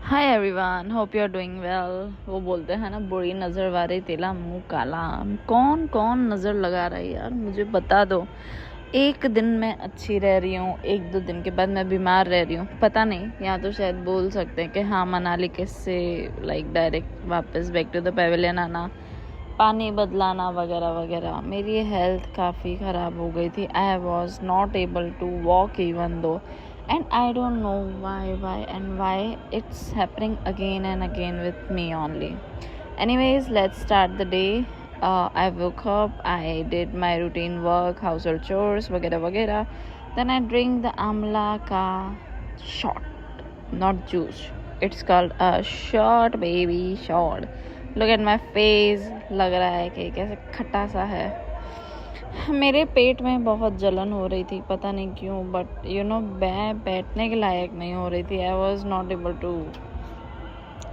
Hi everyone, hope you are doing well. वो बोलते हैं ना, बुरी नज़र वाले तेला मुंह काला। कौन कौन नज़र लगा रहा है यार, मुझे बता दो। एक दिन मैं अच्छी रह रही हूँ, एक दो दिन के बाद मैं बीमार रह रही हूँ, पता नहीं। या तो शायद बोल सकते हैं कि हाँ, मनाली किससे लाइक डायरेक्ट वापस बैक टू द पेविलियन आना, पानी बदलाना वगैरह वगैरह। मेरी हेल्थ काफ़ी ख़राब हो गई थी। I was not able to walk even though, and I don't know why it's happening again and again with me only. Anyways, let's start the day. I woke up, I did my routine work, household chores वगैरह वगैरह. Then I drink the amla ka shot, not juice. It's called a shot, baby, shot. Look at my face, लग रहा है कि कैसे खट्टा सा है। मेरे पेट में बहुत जलन हो रही थी, पता नहीं क्यों, बट मैं बैठने के लायक नहीं हो रही थी। I was not able to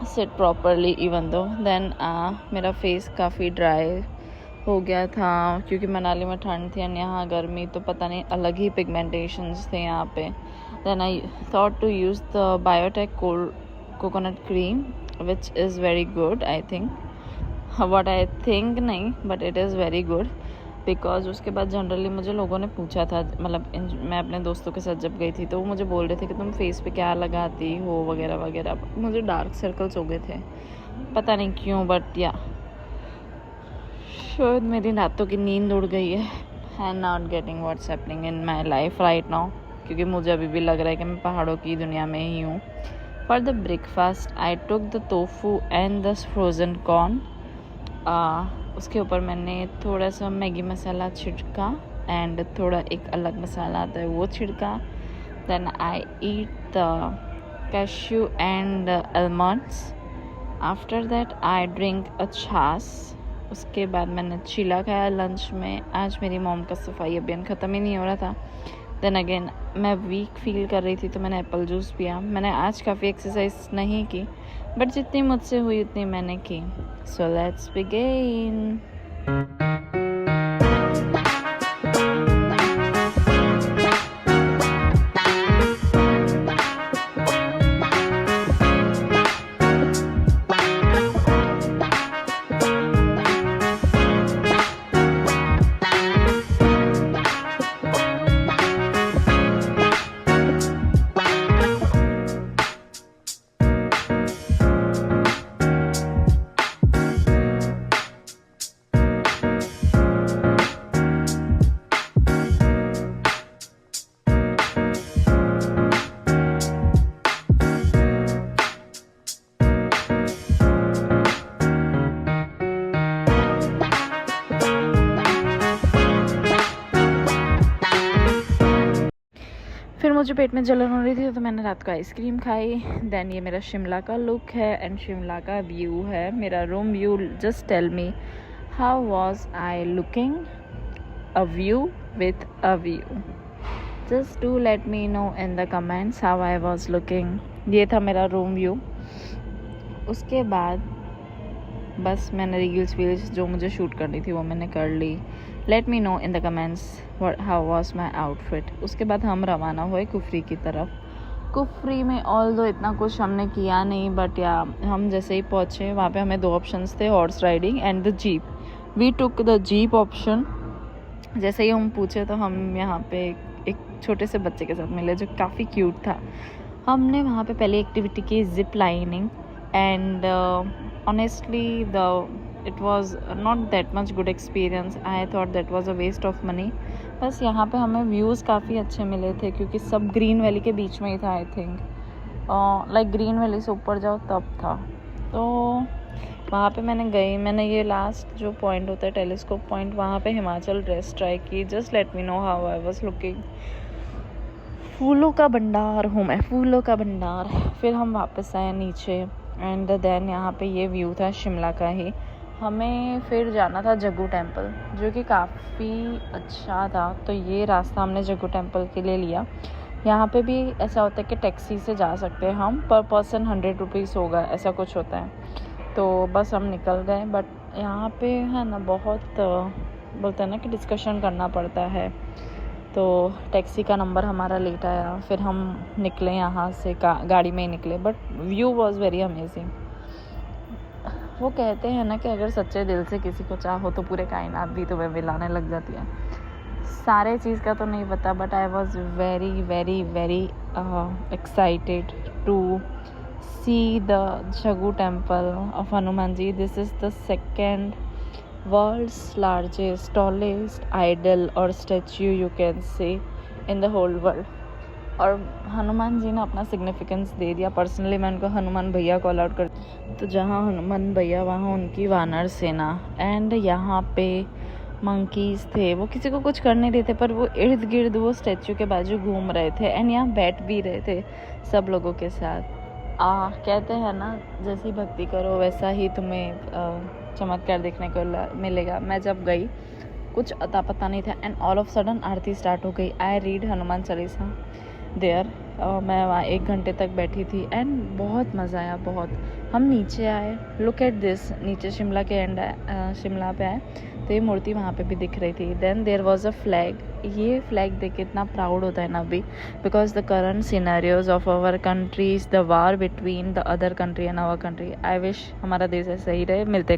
sit properly even though. Then मेरा फेस काफ़ी ड्राई हो गया था क्योंकि मनाली में ठंड थी और यहाँ गर्मी, तो पता नहीं अलग ही पिगमेंटेशंस थे यहाँ पे। Then I thought to use the biotech coconut cream which is very good. I think what I think नहीं, but it is very good because उसके बाद जनरली मुझे लोगों ने पूछा था, मतलब मैं अपने दोस्तों के साथ जब गई थी तो वो मुझे बोल रहे थे कि तुम फेस पे क्या लगाती हो वगैरह वगैरह। मुझे डार्क सर्कल्स हो गए थे, पता नहीं क्यों, बट या शायद मेरी रातों की नींद उड़ गई है। And not getting what's happening in my life right now, क्योंकि मुझे अभी भी लग रहा है कि मैं पहाड़ों की दुनिया में ही हूँ। For the breakfast I took the tofu and the frozen corn. उसके ऊपर मैंने थोड़ा सा मैगी मसाला छिड़का एंड थोड़ा एक अलग मसाला आता है वो छिड़का। Then I eat the cashew and almonds. After that I drink a chhaach. उसके बाद मैंने चीला खाया लंच में। आज मेरी मॉम का सफाई अभियान ख़त्म ही नहीं हो रहा था। देन अगेन मैं वीक फील कर रही थी तो मैंने एप्पल जूस पिया। मैंने आज काफ़ी एक्सरसाइज नहीं की, बट जितनी मुझसे हुई उतनी मैंने की। So let's begin. फिर मुझे पेट में जलन हो रही थी तो मैंने रात को आइसक्रीम खाई। देन ये मेरा शिमला का लुक है एंड शिमला का व्यू है, मेरा room view. Just tell me how was I looking a view with a view. Just do let me know in the comments how I was looking. ये था मेरा रूम व्यू। उसके बाद बस मैंने रील्स वील्स जो मुझे शूट करनी थी वो मैंने कर ली। Let me know in the comments how was my outfit. उसके बाद हम रवाना हुए कुफरी की तरफ। कुफरी में ऑल दो इतना कुछ हमने किया नहीं, बट या हम जैसे ही पहुँचे वहाँ पे हमें दो ऑप्शंस थे, horse riding and the jeep. We took the jeep option. जैसे ही हम पूछे तो हम यहाँ पे एक छोटे से बच्चे के साथ मिले जो काफ़ी क्यूट था। हमने वहाँ पे पहले एक्टिविटी की zip lining and honestly it was not that much good experience. I thought that was a waste of money. बस यहाँ पे हमें व्यूज़ काफ़ी अच्छे मिले थे क्योंकि सब ग्रीन वैली के बीच में ही था। I think like green valley से ऊपर जाओ तब था, तो वहाँ पे मैंने ये लास्ट जो पॉइंट होता है टेलीस्कोप पॉइंट, वहाँ पे हिमाचल ड्रेस ट्राई की। Just let me know how I was looking. फूलों का भंडार हूँ मैं, फूलों का भंडार। फिर हम वापस आए नीचे एंड देन यहाँ पे ये व्यू था शिमला का ही। हमें फिर जाना था जग्गू टेम्पल जो कि काफ़ी अच्छा था, तो ये रास्ता हमने जग्गू टेम्पल के लिए लिया। यहाँ पे भी ऐसा होता है कि टैक्सी से जा सकते हैं हम, पर पर्सन 100 रुपीज़ होगा, ऐसा कुछ होता है। तो बस हम निकल गए, बट यहाँ पे है ना बहुत बोलते हैं ना कि डिस्कशन करना पड़ता है तो टैक्सी का नंबर हमारा लेट आया, फिर हम निकले यहाँ से, गाड़ी में ही निकले, but view was very amazing. वो कहते हैं ना कि अगर सच्चे दिल से किसी को चाहो तो पूरे कायनात भी तुम्हें मिलाने लग जाती है। सारे चीज़ का तो नहीं पता, but I was very very very excited to see the Jagu temple of Hanuman ji. This is the second world's largest, tallest idol or statue you can say in the whole world. और हनुमान जी ने अपना significance दे दिया। Personally मैं उनको हनुमान भैया call out कर, तो जहाँ हनुमान भैया वहाँ उनकी वानर सेना, एंड यहाँ पे मंकीज़ थे। वो किसी को कुछ कर नहीं रहे थे, पर वो इर्द गिर्द वो स्टैचू के बाजू घूम रहे थे, एंड यहाँ बैठ भी रहे थे सब लोगों के साथ। कहते हैं ना, जैसी भक्ति करो वैसा ही तुम्हें चमत्कार देखने को मिलेगा। मैं जब गई कुछ अता पता नहीं था, and all of sudden Aarti start हो गई। I read Hanuman Chalisa there. मैं वहाँ 1 घंटे तक बैठी थी, एंड बहुत मज़ा आया, बहुत। हम नीचे आए, लुक एट दिस, नीचे शिमला के शिमला पे आए तो ये मूर्ति वहाँ पे भी दिख रही थी। Then there was a flag. ये फ्लैग देख के इतना प्राउड होता है ना अभी, because the current scenarios of our countries, the war between the other country and our country. I wish हमारा देश ऐसा ही रहे। मिलते